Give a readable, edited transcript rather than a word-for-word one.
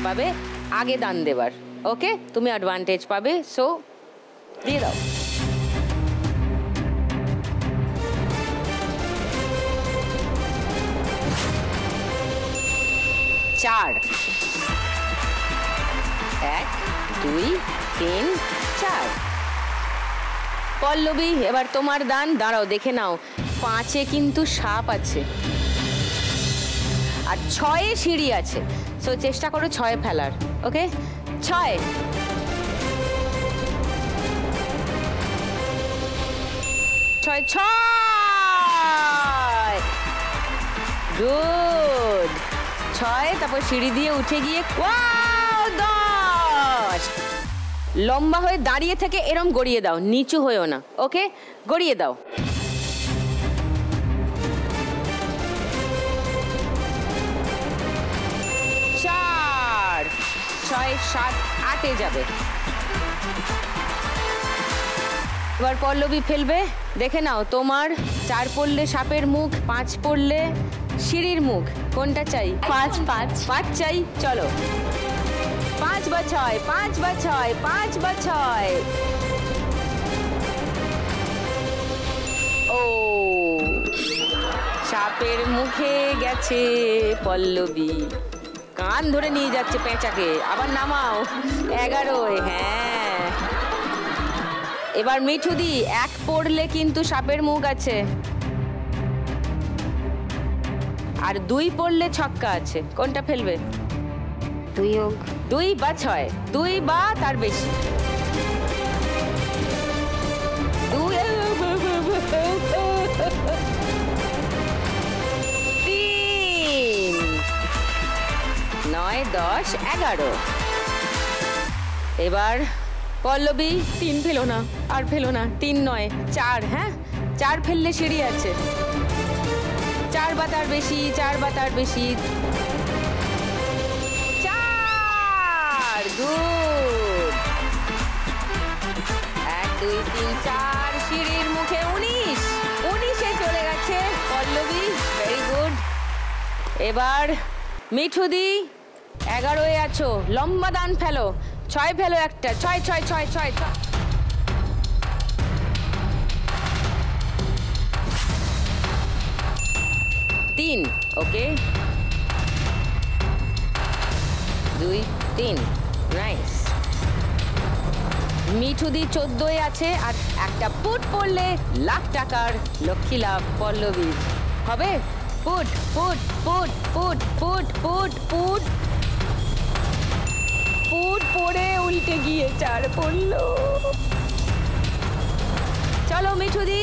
পাবে আগে দান দেবার। ওকে, তুমি অ্যাডভান্টেজ পাবে, সো দিয়ে দাও। চার, 1 2 3 4। পল্লবী, এবার তোমার দান। দাঁড়াও দেখে নাও, 5-এ কিন্তু সাপ আছে আর 6-এ সিঁড়ি আছে, সো চেষ্টা করো 6-এ ফেলার। ওকে, 6 6 6 গুড। 6, তারপর সিঁড়ি দিয়ে উঠে গিয়ে 10। লম্বা হয়ে দাঁড়িয়ে থেকে এরম গড়িয়ে দাও, নিচু হয়েও না। ওকে, গড়িয়ে দাও। 4 6 7 8-এ যাবে। এবার পল্লবী ফেলবে, দেখে নাও তোমার 4 পড়লে সাপের মুখ, 5 পড়লে সিঁড়ির মুখ, কোনটা চাই? 5 5 চাই। চলো, 5 বা 6, 5 বা 6, 5 বা 6। ও, সাপের মুখে গেছে পল্লবী, কান ধরে নিয়ে যাচ্ছে পেঁচাকে। আবার নামাও। 11। হ্যাঁ, এবার মিঠুদি, 1 পড়লে কিন্তু সাপের মুখ আছে, আর 2 পড়লে ছক্কা আছে, কোনটা ফেলবে? 2 হোক। 2 বা 6, 2 বা তার বেশি। 2 3 9 10 11। এবার পল্লবী, 3 ফেলো না, আর ফেলো না। 3 নয়, 4। হ্যাঁ, 4 ফেললে সিঁড়ি আছে, 4 বা তার বেশি, 4 বা তার বেশি। 4, গুড। 1 2 3 4, সিঁড়ির মুখে 19। 19-এ চলে গেছে পল্লবী, ভেরি গুড। এবার মিঠুদি, 11-এ আছো, লম্বা দান ফেলো। 6 ফেলো একটা, 6 6 6 6 6। 3, ওকে, 2 3, নাইস। মিঠুদি 14-এ আছে, আর একটা পুট পড়লে লাখ টাকার লক্ষ্মী লাভ পল্লবীর হবে। Put put put put put put put put পড়ে উল্টে গিয়ে 4 পড়লো। চলো মিঠুদি,